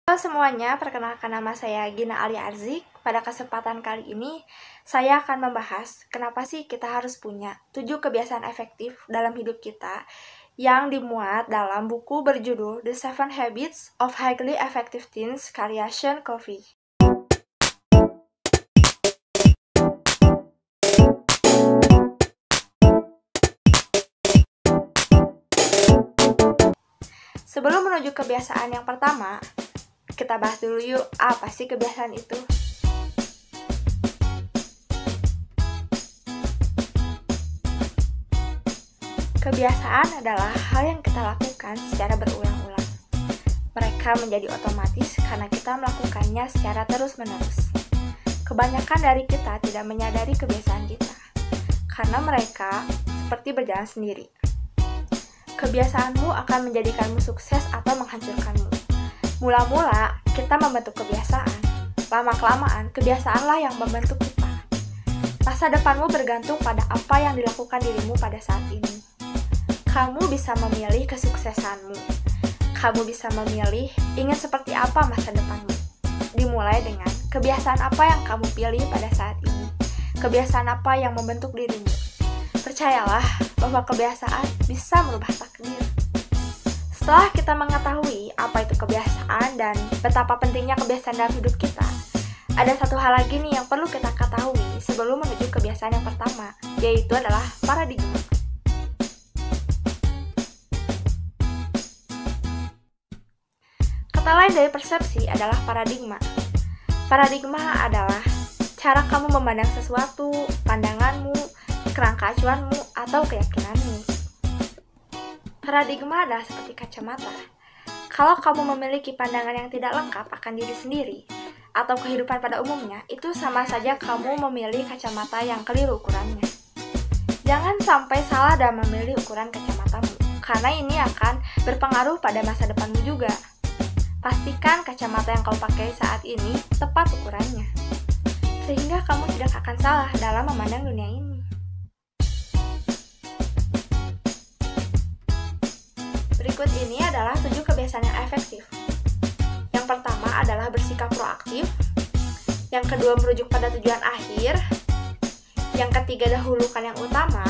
Halo semuanya, perkenalkan nama saya Gina Alia Arzik. Pada kesempatan kali ini, saya akan membahas kenapa sih kita harus punya 7 kebiasaan efektif dalam hidup kita yang dimuat dalam buku berjudul The 7 Habits of Highly Effective Teens karya Sean Covey. Sebelum menuju kebiasaan yang pertama, kita bahas dulu yuk, apa sih kebiasaan itu? Kebiasaan adalah hal yang kita lakukan secara berulang-ulang. Mereka menjadi otomatis karena kita melakukannya secara terus-menerus. Kebanyakan dari kita tidak menyadari kebiasaan kita, karena mereka seperti berjalan sendiri. Kebiasaanmu akan menjadikanmu sukses atau menghancurkanmu. Mula-mula, kita membentuk kebiasaan. Lama-kelamaan, kebiasaanlah yang membentuk kita. Masa depanmu bergantung pada apa yang dilakukan dirimu pada saat ini. Kamu bisa memilih kesuksesanmu. Kamu bisa memilih ingin seperti apa masa depanmu. Dimulai dengan kebiasaan apa yang kamu pilih pada saat ini. Kebiasaan apa yang membentuk dirimu. Percayalah bahwa kebiasaan bisa merubah takdir. Setelah kita mengetahui apa itu kebiasaan dan betapa pentingnya kebiasaan dalam hidup kita, ada satu hal lagi nih yang perlu kita ketahui sebelum menuju kebiasaan yang pertama, yaitu adalah paradigma. Kata lain dari persepsi adalah paradigma. Paradigma adalah cara kamu memandang sesuatu, pandanganmu, kerangka acuanmu, atau keyakinanmu. Paradigma adalah seperti kacamata. Kalau kamu memiliki pandangan yang tidak lengkap akan diri sendiri atau kehidupan pada umumnya, itu sama saja kamu memilih kacamata yang keliru ukurannya. Jangan sampai salah dalam memilih ukuran kacamatamu, karena ini akan berpengaruh pada masa depanmu juga. Pastikan kacamata yang kamu pakai saat ini tepat ukurannya, sehingga kamu tidak akan salah dalam memandang dunia ini. Berikut ini adalah 7 kebiasaan yang efektif. Yang pertama adalah bersikap proaktif. Yang kedua merujuk pada tujuan akhir. Yang ketiga dahulukan yang utama.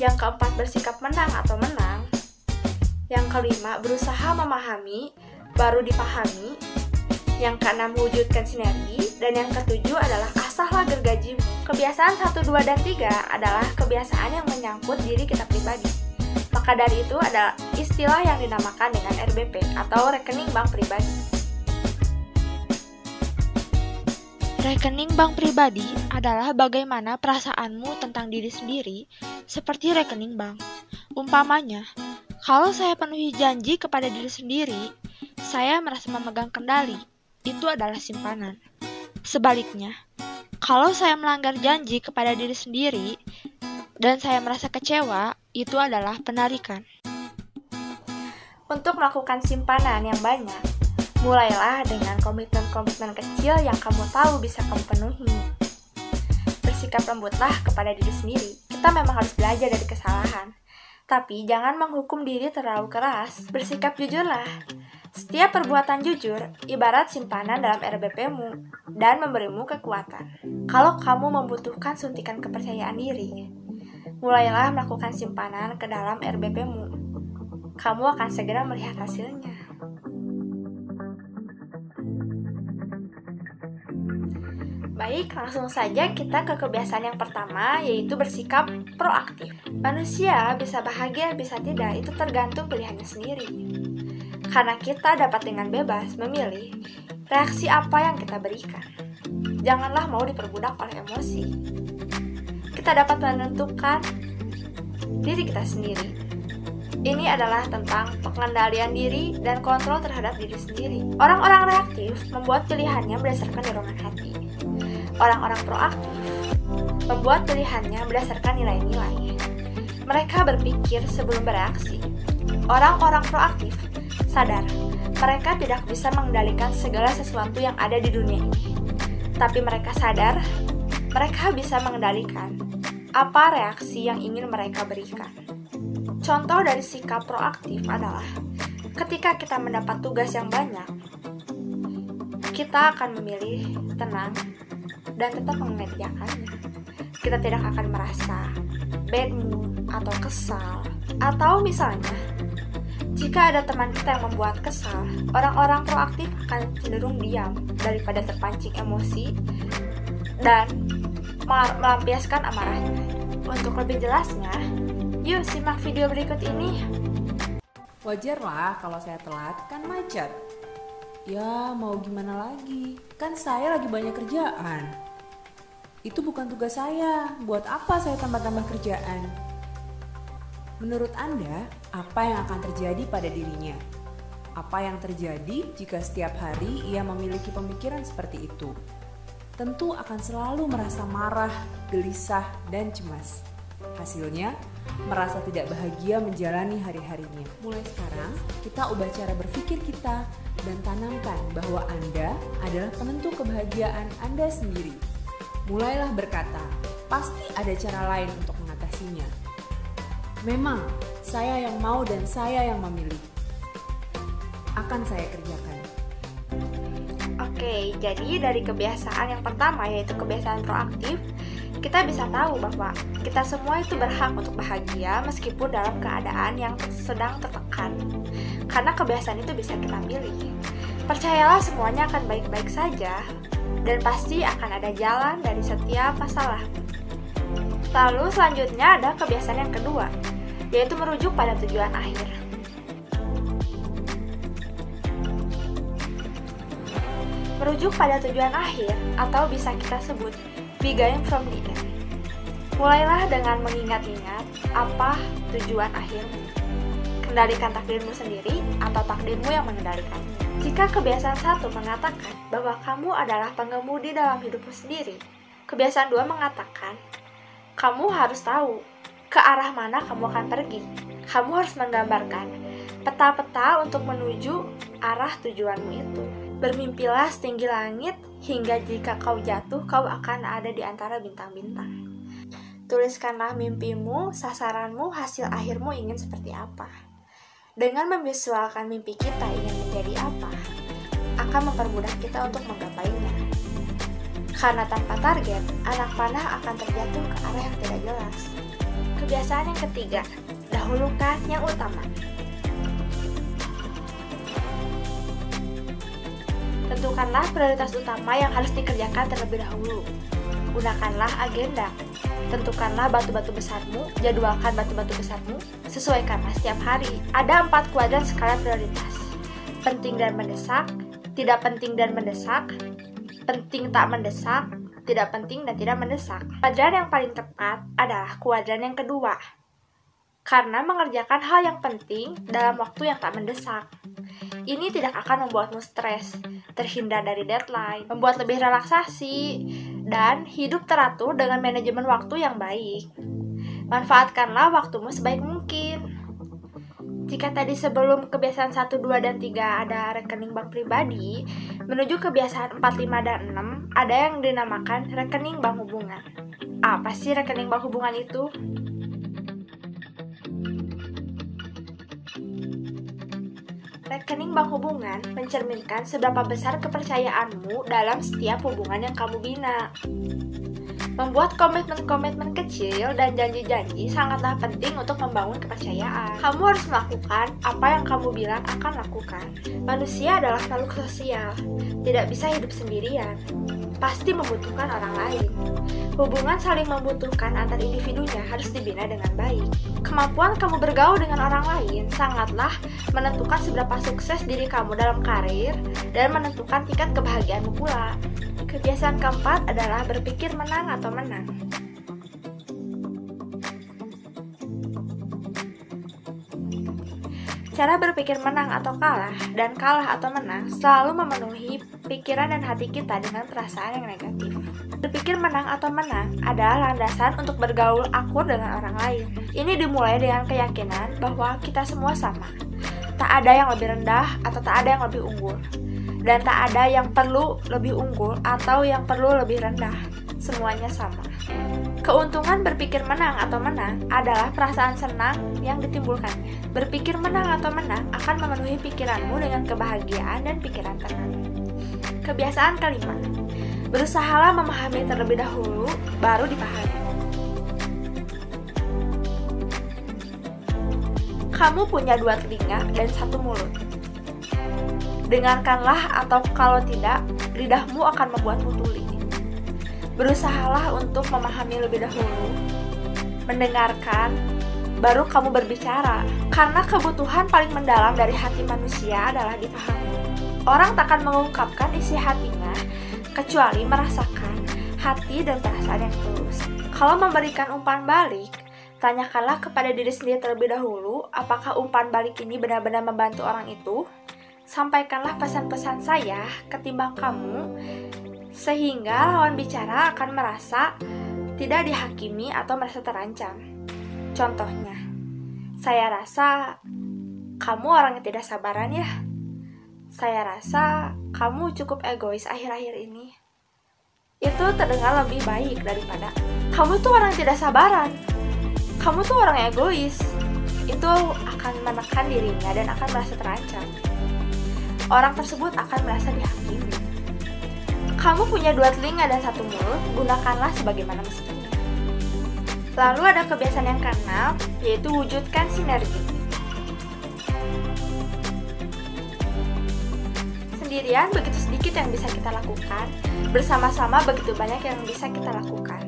Yang keempat bersikap menang atau menang. Yang kelima berusaha memahami, baru dipahami. Yang keenam mewujudkan sinergi. Dan yang ketujuh adalah asahlah gergajimu. Kebiasaan 1, 2, dan 3 adalah kebiasaan yang menyangkut diri kita pribadi. Maka dari itu ada istilah yang dinamakan dengan RBP atau rekening bank pribadi. Rekening bank pribadi adalah bagaimana perasaanmu tentang diri sendiri seperti rekening bank. Umpamanya, kalau saya penuhi janji kepada diri sendiri, saya merasa memegang kendali. Itu adalah simpanan. Sebaliknya, kalau saya melanggar janji kepada diri sendiri dan saya merasa kecewa, itu adalah penarikan. Untuk melakukan simpanan yang banyak, mulailah dengan komitmen-komitmen kecil yang kamu tahu bisa kamu penuhi. Bersikap lembutlah kepada diri sendiri. Kita memang harus belajar dari kesalahan. Tapi jangan menghukum diri terlalu keras. Bersikap jujurlah. Setiap perbuatan jujur ibarat simpanan dalam RBP-mu dan memberimu kekuatan. Kalau kamu membutuhkan suntikan kepercayaan diri, mulailah melakukan simpanan ke dalam RBP-mu. Kamu akan segera melihat hasilnya. Baik, langsung saja kita ke kebiasaan yang pertama, yaitu bersikap proaktif. Manusia bisa bahagia, bisa tidak, itu tergantung pilihannya sendiri. Karena kita dapat dengan bebas memilih reaksi apa yang kita berikan. Janganlah mau diperbudak oleh emosi. Kita dapat menentukan diri kita sendiri. Ini adalah tentang pengendalian diri dan kontrol terhadap diri sendiri. Orang-orang reaktif membuat pilihannya berdasarkan dorongan hati. Orang-orang proaktif membuat pilihannya berdasarkan nilai-nilai. Mereka berpikir sebelum bereaksi. Orang-orang proaktif sadar mereka tidak bisa mengendalikan segala sesuatu yang ada di dunia ini. Tapi mereka sadar mereka bisa mengendalikan apa reaksi yang ingin mereka berikan. Contoh dari sikap proaktif adalah ketika kita mendapat tugas yang banyak, kita akan memilih tenang dan tetap mengerjakannya. Kita tidak akan merasa bad mood atau kesal. Atau misalnya, jika ada teman kita yang membuat kesal, orang-orang proaktif akan cenderung diam daripada terpancing emosi dan melampiaskan amarahnya. Untuk lebih jelasnya, yuk simak video berikut ini. Wajar lah kalau saya telat, kan macet. Ya mau gimana lagi, kan saya lagi banyak kerjaan. Itu bukan tugas saya, buat apa saya tambah-tambah kerjaan? Menurut Anda, apa yang akan terjadi pada dirinya? Apa yang terjadi jika setiap hari ia memiliki pemikiran seperti itu? Tentu akan selalu merasa marah, gelisah, dan cemas. Hasilnya, merasa tidak bahagia menjalani hari-harinya. Mulai sekarang, kita ubah cara berpikir kita dan tanamkan bahwa Anda adalah penentu kebahagiaan Anda sendiri. Mulailah berkata, pasti ada cara lain untuk mengatasinya. Memang, saya yang mau dan saya yang memilih. Akan saya kerjakan. Oke, jadi dari kebiasaan yang pertama yaitu kebiasaan proaktif, kita bisa tahu bahwa kita semua itu berhak untuk bahagia meskipun dalam keadaan yang sedang tertekan. Karena kebiasaan itu bisa kita pilih. Percayalah semuanya akan baik-baik saja dan pasti akan ada jalan dari setiap masalah. Lalu selanjutnya ada kebiasaan yang kedua, yaitu merujuk pada tujuan akhir. Merujuk pada tujuan akhir atau bisa kita sebut beginning from the end. Mulailah dengan mengingat-ingat apa tujuan akhirmu. Kendalikan takdirmu sendiri atau takdirmu yang mengendalikanmu. Jika kebiasaan satu mengatakan bahwa kamu adalah pengemudi dalam hidupmu sendiri, kebiasaan dua mengatakan kamu harus tahu ke arah mana kamu akan pergi. Kamu harus menggambarkan peta-peta untuk menuju arah tujuanmu itu. Bermimpilah setinggi langit hingga jika kau jatuh, kau akan ada di antara bintang-bintang. Tuliskanlah mimpimu, sasaranmu, hasil akhirmu ingin seperti apa. Dengan memvisualkan mimpi kita ingin menjadi apa, akan mempermudah kita untuk menggapainya. Karena tanpa target, anak panah akan terjatuh ke arah yang tidak jelas. Kebiasaan yang ketiga, dahulukan yang utama. Tentukanlah prioritas utama yang harus dikerjakan terlebih dahulu. Gunakanlah agenda. Tentukanlah batu-batu besarmu, jadwalkan batu-batu besarmu, sesuaikanlah setiap hari. Ada 4 kuadran skala prioritas. Penting dan mendesak, tidak penting dan mendesak, penting tak mendesak, tidak penting dan tidak mendesak. Kuadran yang paling tepat adalah kuadran yang kedua, karena mengerjakan hal yang penting dalam waktu yang tak mendesak. Ini tidak akan membuatmu stres, terhindar dari deadline, membuat lebih relaksasi, dan hidup teratur dengan manajemen waktu yang baik. Manfaatkanlah waktumu sebaik mungkin. Jika tadi sebelum kebiasaan 1, 2, dan 3 ada rekening bank pribadi, menuju kebiasaan 4, 5, dan 6 ada yang dinamakan rekening bank hubungan. Apa sih rekening bank hubungan itu? Rekening bank hubungan mencerminkan seberapa besar kepercayaanmu dalam setiap hubungan yang kamu bina. Membuat komitmen-komitmen kecil dan janji-janji sangatlah penting untuk membangun kepercayaan. Kamu harus melakukan apa yang kamu bilang akan lakukan. Manusia adalah makhluk sosial, tidak bisa hidup sendirian. Pasti membutuhkan orang lain. Hubungan saling membutuhkan antar individunya harus dibina dengan baik. Kemampuan kamu bergaul dengan orang lain sangatlah menentukan seberapa sukses diri kamu dalam karir dan menentukan tingkat kebahagiaanmu pula. Kebiasaan keempat adalah berpikir menang atau menang. Cara berpikir menang atau kalah dan kalah atau menang selalu memenuhi pikiran dan hati kita dengan perasaan yang negatif. Berpikir menang atau menang adalah landasan untuk bergaul akur dengan orang lain. Ini dimulai dengan keyakinan bahwa kita semua sama. Tak ada yang lebih rendah atau tak ada yang lebih unggul. Dan tak ada yang perlu lebih unggul atau yang perlu lebih rendah. Semuanya sama. Keuntungan berpikir menang atau menang adalah perasaan senang yang ditimbulkannya. Berpikir menang atau menang akan memenuhi pikiranmu dengan kebahagiaan dan pikiran tenang. Kebiasaan kelima, berusahalah memahami terlebih dahulu, baru dipahami. Kamu punya 2 telinga dan 1 mulut. Dengarkanlah atau kalau tidak, lidahmu akan membuatmu tuli. Berusahalah untuk memahami lebih dahulu, mendengarkan, baru kamu berbicara. Karena kebutuhan paling mendalam dari hati manusia adalah dipahami. Orang takkan mengungkapkan isi hatinya, kecuali merasakan hati dan perasaan yang tulus. Kalau memberikan umpan balik, tanyakanlah kepada diri sendiri terlebih dahulu, apakah umpan balik ini benar-benar membantu orang itu? Sampaikanlah pesan-pesan saya ketimbang kamu, sehingga lawan bicara akan merasa tidak dihakimi atau merasa terancam. Contohnya, saya rasa kamu orang yang tidak sabaran ya. Saya rasa kamu cukup egois akhir-akhir ini. Itu terdengar lebih baik daripada kamu tuh orang yang tidak sabaran. Kamu tuh orang yang egois. Itu akan menekan dirinya dan akan merasa terancam. Orang tersebut akan merasa dihakimi. Kamu punya 2 telinga dan 1 mulut, gunakanlah sebagaimana mestinya. Lalu ada kebiasaan yang keenam, yaitu wujudkan sinergi. Sendirian begitu sedikit yang bisa kita lakukan, bersama-sama begitu banyak yang bisa kita lakukan.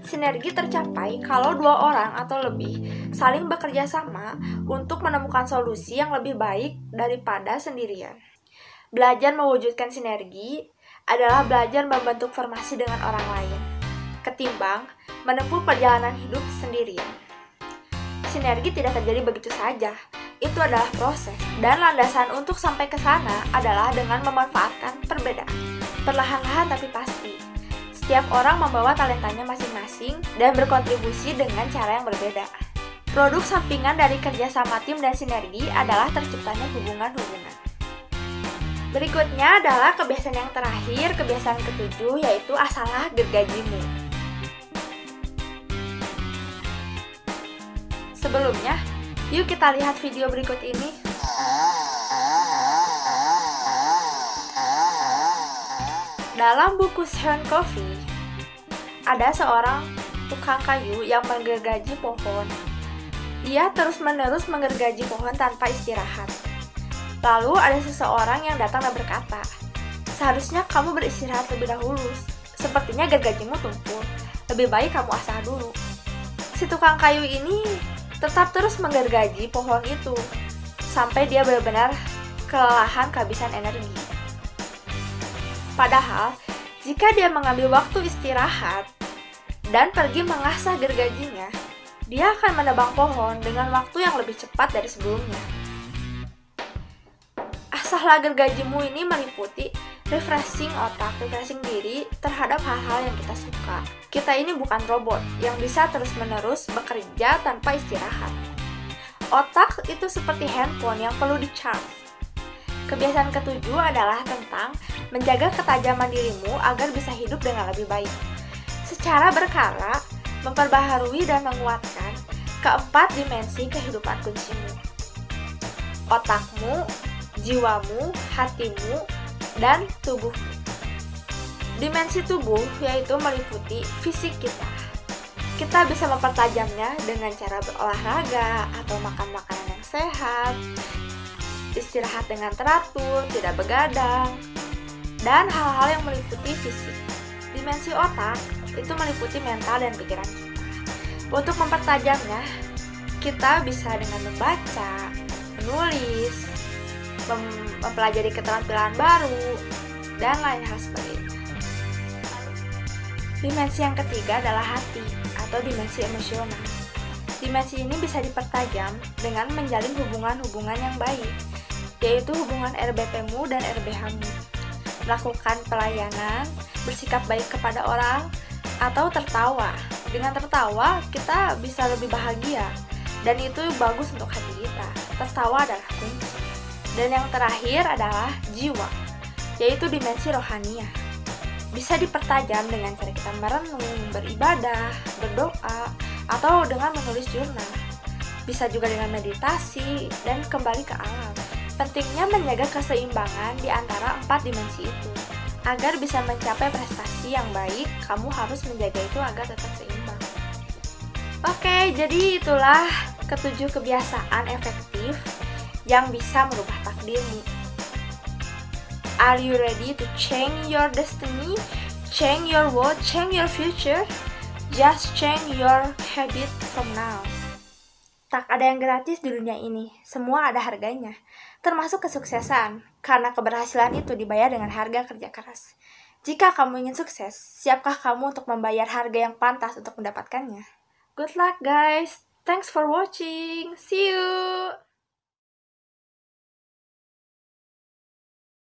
Sinergi tercapai kalau 2 orang atau lebih saling bekerja sama untuk menemukan solusi yang lebih baik daripada sendirian. Belajar mewujudkan sinergi adalah belajar membentuk formasi dengan orang lain, ketimbang menempuh perjalanan hidup sendirian. Sinergi tidak terjadi begitu saja, itu adalah proses, dan landasan untuk sampai ke sana adalah dengan memanfaatkan perbedaan. Perlahan-lahan tapi pasti, setiap orang membawa talentanya masing-masing dan berkontribusi dengan cara yang berbeda. Produk sampingan dari kerjasama tim dan sinergi adalah terciptanya hubungan-hubungan. Berikutnya adalah kebiasaan yang terakhir, kebiasaan ke-7, yaitu asalah gergajimu. Sebelumnya, yuk kita lihat video berikut ini. Dalam buku Sean Coffey, ada seorang tukang kayu yang menggergaji pohon. Dia terus-menerus menggergaji pohon tanpa istirahat. Lalu ada seseorang yang datang dan berkata, seharusnya kamu beristirahat lebih dahulu. Sepertinya gergajimu tumpul. Lebih baik kamu asah dulu. Si tukang kayu ini tetap terus menggergaji pohon itu sampai dia benar-benar kelelahan kehabisan energi. Padahal, jika dia mengambil waktu istirahat dan pergi mengasah gergajinya, dia akan menebang pohon dengan waktu yang lebih cepat dari sebelumnya. Asahlah gergajimu ini meliputi refreshing otak, refreshing diri terhadap hal-hal yang kita suka. Kita ini bukan robot yang bisa terus-menerus bekerja tanpa istirahat. Otak itu seperti handphone yang perlu di-charge. Kebiasaan ke-7 adalah tentang menjaga ketajaman dirimu agar bisa hidup dengan lebih baik. Secara berkala, memperbaharui dan menguatkan keempat dimensi kehidupan kuncimu. Otakmu, jiwamu, hatimu, dan tubuhmu. Dimensi tubuh yaitu meliputi fisik kita. Kita bisa mempertajamnya dengan cara berolahraga atau makan makanan yang sehat, istirahat dengan teratur, tidak begadang, dan hal-hal yang meliputi fisik. Dimensi otak itu meliputi mental dan pikiran kita. Untuk mempertajamnya, kita bisa dengan membaca, menulis, mempelajari keterampilan baru, dan lain hal sebagainya. Dimensi yang ketiga adalah hati atau dimensi emosional. Dimensi ini bisa dipertajam dengan menjalin hubungan-hubungan yang baik, yaitu hubungan RBP-mu dan RBH-mu. Melakukan pelayanan, bersikap baik kepada orang, atau tertawa. Dengan tertawa, kita bisa lebih bahagia, dan itu bagus untuk hati kita. Tertawa adalah kunci. Dan yang terakhir adalah jiwa, yaitu dimensi rohaniah. Bisa dipertajam dengan cara kita merenung, beribadah, berdoa, atau dengan menulis jurnal. Bisa juga dengan meditasi dan kembali ke alam. Pentingnya menjaga keseimbangan di antara 4 dimensi itu. Agar bisa mencapai prestasi yang baik, kamu harus menjaga itu agar tetap seimbang. Oke, jadi itulah ke-7 kebiasaan efektif yang bisa merubah takdirmu. Are you ready to change your destiny? Change your world, change your future? Just change your habit from now. Tak ada yang gratis di dunia ini, semua ada harganya, termasuk kesuksesan, karena keberhasilan itu dibayar dengan harga kerja keras. Jika kamu ingin sukses, siapkah kamu untuk membayar harga yang pantas untuk mendapatkannya? Good luck guys! Thanks for watching! See you!